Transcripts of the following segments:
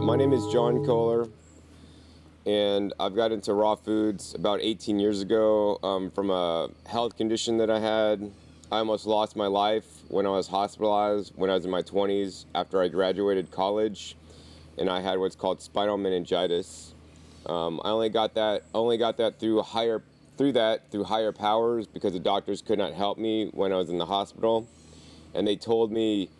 My name is John Kohler, and I've got into raw foods about 18 years ago from a health condition that I had. I almost lost my life when I was hospitalized when I was in my 20s after I graduated college, and I had what's called spinal meningitis. I only got that through higher powers because the doctors could not help me when I was in the hospital, and they told me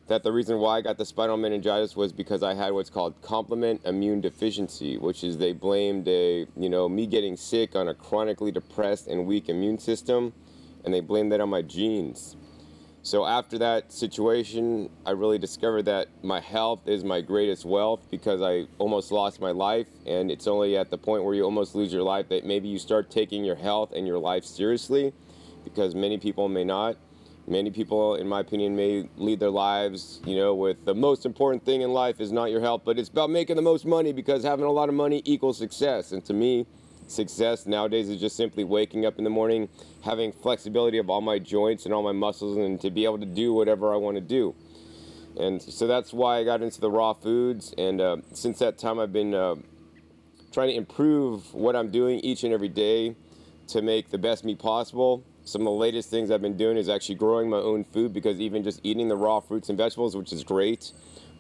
that the reason why I got the spinal meningitis was because I had what's called complement immune deficiency, which is they blamed me getting sick on a chronically depressed and weak immune system, and they blamed that on my genes. So after that situation, I really discovered that my health is my greatest wealth because I almost lost my life, and it's only at the point where you almost lose your life that maybe you start taking your health and your life seriously, because many people may not. Many people, in my opinion, may lead their lives, with the most important thing in life is not your health, but it's about making the most money because having a lot of money equals success. And to me, success nowadays is just simply waking up in the morning, having flexibility of all my joints and all my muscles, and to be able to do whatever I want to do. And so that's why I got into the raw foods. And since that time, I've been trying to improve what I'm doing each and every day to make the best me possible. Some of the latest things I've been doing is actually growing my own food, because even just eating the raw fruits and vegetables, which is great,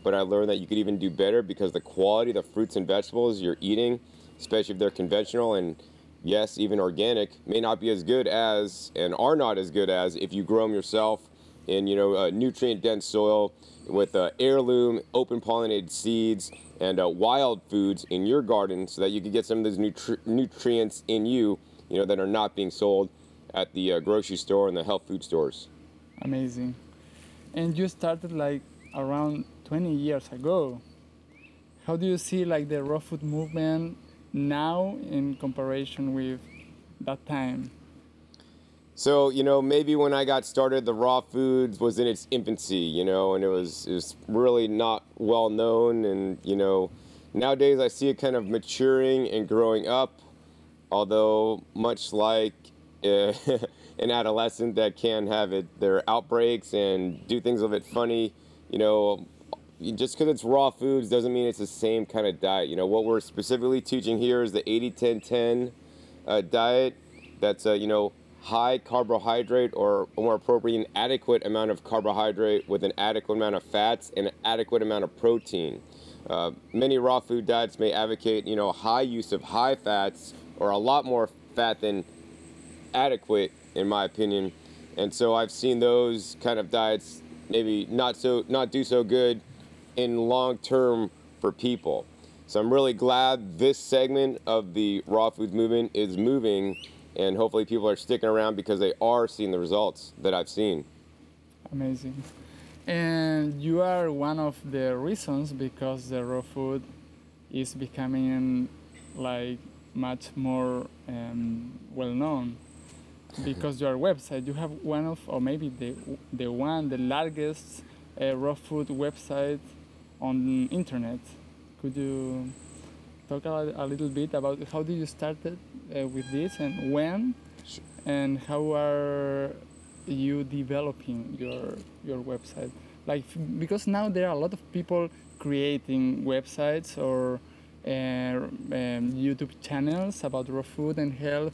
but I learned that you could even do better because the quality of the fruits and vegetables you're eating, especially if they're conventional and yes, even organic, may not be as good as, and are not as good as, if you grow them yourself in nutrient-dense soil with heirloom, open-pollinated seeds, and wild foods in your garden, so that you can get some of those nutrients in you, that are not being sold at the grocery store and the health food stores. Amazing. And you started like around 20 years ago. How do you see like the raw food movement now in comparison with that time? So, maybe when I got started, the raw foods was in its infancy, and it was really not well known. And, nowadays I see it kind of maturing and growing up, although much like an adolescent that can have their outbreaks and do things a little bit funny, just because it's raw foods doesn't mean it's the same kind of diet. What we're specifically teaching here is the 80-10-10 diet. That's high carbohydrate, or more appropriate, an adequate amount of carbohydrate with an adequate amount of fats and an adequate amount of protein. Many raw food diets may advocate high use of high fats, or a lot more fat than adequate, in my opinion. And so I've seen those kind of diets maybe not do so good in long term for people. So I'm really glad this segment of the raw foods movement is moving, and hopefully people are sticking around because they are seeing the results that I've seen. Amazing. And you are one of the reasons because the raw food is becoming like much more well known. Because your website, you have one of, or maybe the largest raw food website on internet. Could you talk a little bit about how did you started with this, and when, Sure. and how are you developing your website? Because now there are a lot of people creating websites or YouTube channels about raw food and health.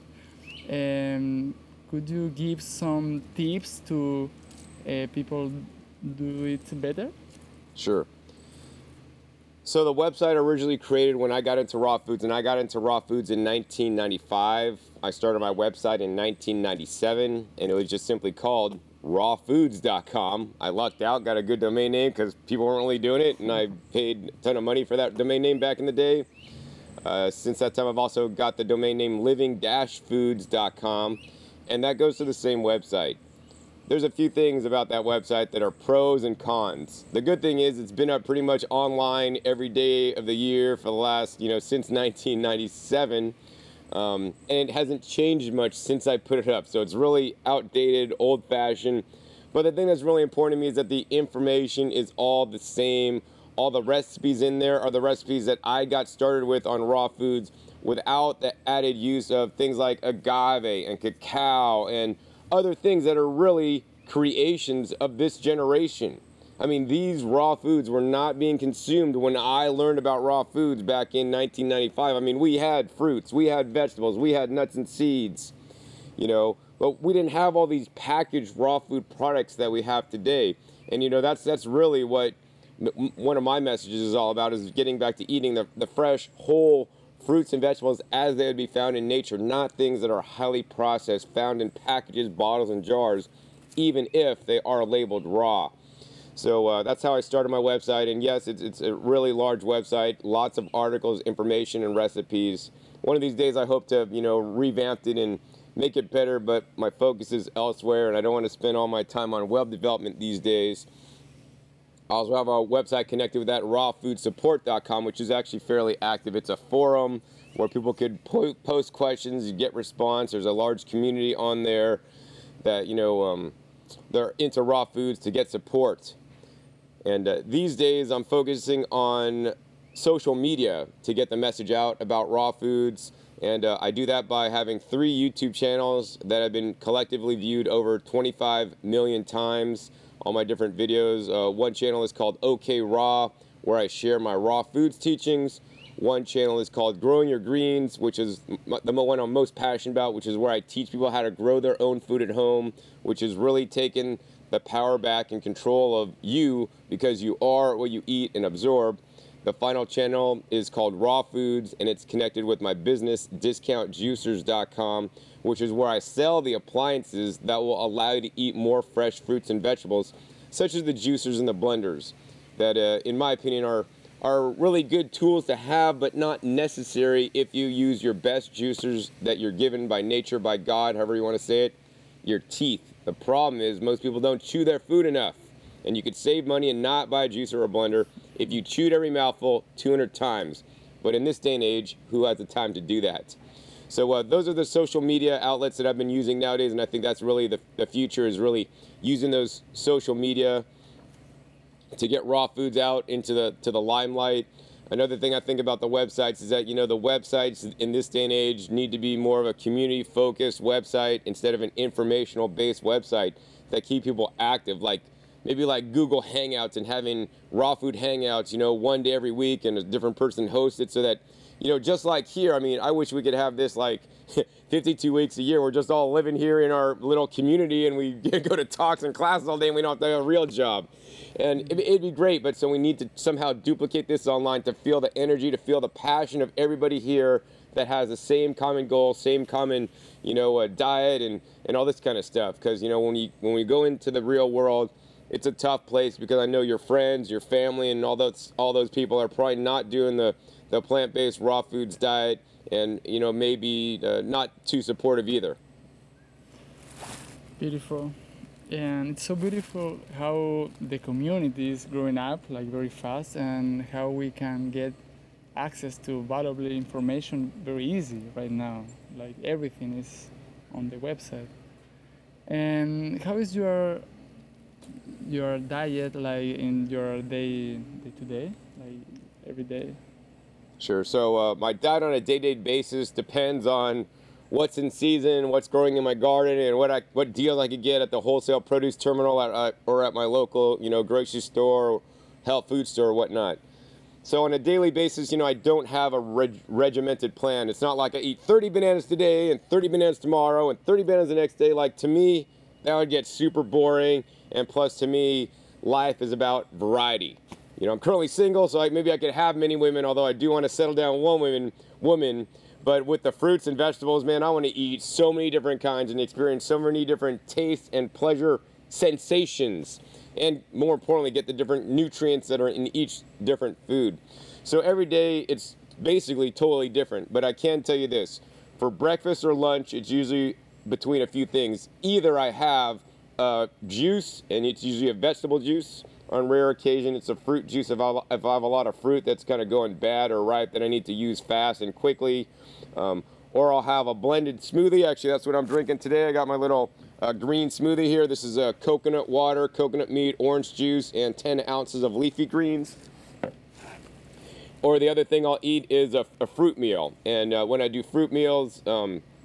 Could you give some tips to people do it better? Sure. So the website originally created when I got into raw foods, and I got into raw foods in 1995. I started my website in 1997, and it was just simply called RawFoods.com. I lucked out, got a good domain name because people weren't really doing it, and I paid a ton of money for that domain name back in the day. Since that time, I've also got the domain name living-foods.com, and that goes to the same website. There's a few things about that website that are pros and cons. The good thing is it's been up pretty much online every day of the year for the last, since 1997, and it hasn't changed much since I put it up. So it's really outdated, old-fashioned. But the thing that's really important to me is that the information is all the same. All the recipes in there are the recipes that I got started with on raw foods, without the added use of things like agave and cacao and other things that are really creations of this generation. I mean, these raw foods were not being consumed when I learned about raw foods back in 1995. I mean, we had fruits, we had vegetables, we had nuts and seeds, you know, but we didn't have all these packaged raw food products that we have today. And, you know, that's really what one of my messages is all about, is getting back to eating the fresh, whole fruits and vegetables as they would be found in nature, not things that are highly processed, found in packages, bottles, and jars, even if they are labeled raw. So that's how I started my website. And yes, it's a really large website, lots of articles, information, and recipes. One of these days I hope to, you know, revamp it and make it better, but my focus is elsewhere, and I don't want to spend all my time on web development these days. I also have a website connected with that, rawfoodsupport.com, which is actually fairly active. It's a forum where people could post questions, you get response. There's a large community on there that, you know, they're into raw foods to get support. And these days I'm focusing on social media to get the message out about raw foods. And I do that by having 3 YouTube channels that have been collectively viewed over 25 million times. All my different videos. One channel is called OK Raw, where I share my raw foods teachings. One channel is called Growing Your Greens, which is the one I'm most passionate about, which is where I teach people how to grow their own food at home, which is really taking the power back and control of you, because you are what you eat and absorb. The final channel is called Raw Foods, and it's connected with my business, discountjuicers.com, which is where I sell the appliances that will allow you to eat more fresh fruits and vegetables, such as the juicers and the blenders, that, in my opinion, are really good tools to have, but not necessary if you use your best juicers that you're given by nature, by God, however you want to say it, your teeth. The problem is most people don't chew their food enough. And you could save money and not buy a juicer or a blender if you chewed every mouthful 200 times. But in this day and age, who has the time to do that? So those are the social media outlets that I've been using nowadays, and I think that's really the future, is really using those social media to get raw foods out into the limelight. Another thing I think about the websites is that, you know, the websites in this day and age need to be more of a community-focused website instead of an informational-based website that keep people active, maybe like Google Hangouts, and having raw food hangouts, you know, one day every week, and a different person hosts it, so that, you know, just like here, I mean, I wish we could have this like 52 weeks a year. We're just all living here in our little community, and we go to talks and classes all day, and we don't have to have a real job. And it'd be great, but so we need to somehow duplicate this online to feel the energy, to feel the passion of everybody here that has the same common goal, same common, you know, diet and all this kind of stuff. Because, you know, when we go into the real world, it's a tough place, because I know your friends, your family, and all those people are probably not doing the plant-based raw foods diet, and, you know, maybe not too supportive either. Beautiful. And it's so beautiful how the community is growing up like very fast, and how we can get access to valuable information very easy right now. Like everything is on the website. And how is your diet like in your day to day, like every day? Sure. So my diet on a day-to-day basis depends on what's in season, what's growing in my garden, and what deals I could get at the wholesale produce terminal or at my local, you know, grocery store, health food store, or whatnot. So on a daily basis, you know, I don't have a regimented plan. It's not like I eat 30 bananas today and 30 bananas tomorrow and 30 bananas the next day. Like, to me, that would get super boring. And plus, to me, life is about variety. You know, I'm currently single, so maybe I could have many women, although I do want to settle down one woman. But with the fruits and vegetables, man, I want to eat so many different kinds and experience so many different tastes and pleasure sensations. And more importantly, get the different nutrients that are in each different food. So every day, it's basically totally different. But I can tell you this. For breakfast or lunch, it's usually between a few things. Either I have juice, and it's usually a vegetable juice. On rare occasion, it's a fruit juice if I have a lot of fruit that's kind of going bad or ripe that I need to use fast and quickly. Or I'll have a blended smoothie. Actually, that's what I'm drinking today. I got my little green smoothie here. This is coconut water, coconut meat, orange juice, and 10 ounces of leafy greens. Or the other thing I'll eat is a fruit meal. And when I do fruit meals,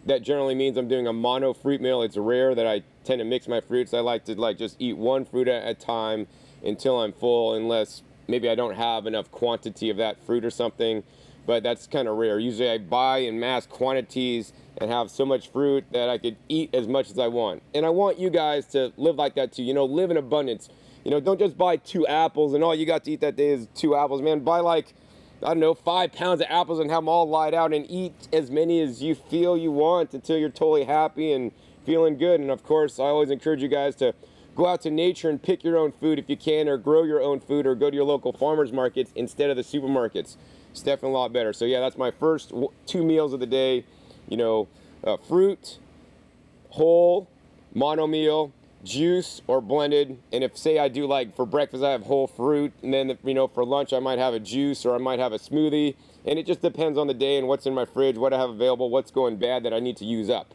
that generally means I'm doing a mono fruit meal. It's rare that I tend to mix my fruits. I like to just eat one fruit at a time until I'm full, unless maybe I don't have enough quantity of that fruit or something. But that's kind of rare. Usually I buy in mass quantities and have so much fruit that I could eat as much as I want. And I want you guys to live like that too. Live in abundance. Don't just buy 2 apples and all you got to eat that day is 2 apples, man. Buy like, I don't know, 5 pounds of apples and have them all lied out and eat as many as you feel you want until you're totally happy and feeling good. And of course, I always encourage you guys to go out to nature and pick your own food if you can, or grow your own food, or go to your local farmers markets instead of the supermarkets. It's definitely a lot better. So yeah, that's my first 2 meals of the day. Fruit, whole, mono meal, juice or blended. And if, say, I do like for breakfast I have whole fruit, and then for lunch I might have a juice or I might have a smoothie. And it just depends on the day and what's in my fridge, what I have available, what's going bad that I need to use up.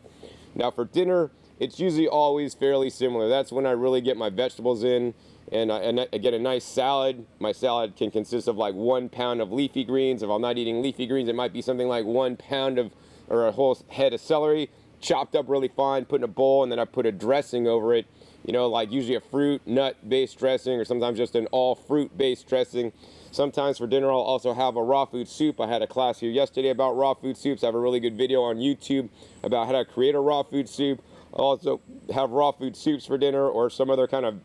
Now for dinner, it's usually always fairly similar. That's when I really get my vegetables in, and I get a nice salad. My salad can consist of like 1 pound of leafy greens. If I'm not eating leafy greens, it might be something like 1 pound of, or a whole head of celery, chopped up really fine, put in a bowl, and then I put a dressing over it. Like usually a fruit, nut-based dressing, or sometimes just an all-fruit-based dressing. Sometimes for dinner I'll also have a raw food soup. I had a class here yesterday about raw food soups. I have a really good video on YouTube about how to create a raw food soup. I'll also have raw food soups for dinner, or some other kind of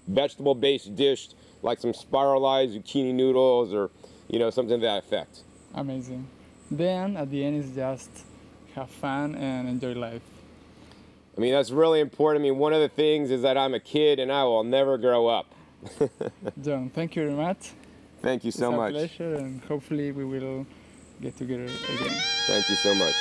vegetable-based dish, like some spiralized zucchini noodles, or something to that effect. Amazing. Then at the end is just have fun and enjoy life. I mean, that's really important. I mean, one of the things is that I'm a kid and I will never grow up. John, thank you very much. Thank you so much. It's a pleasure, and hopefully we will get together again. Thank you so much.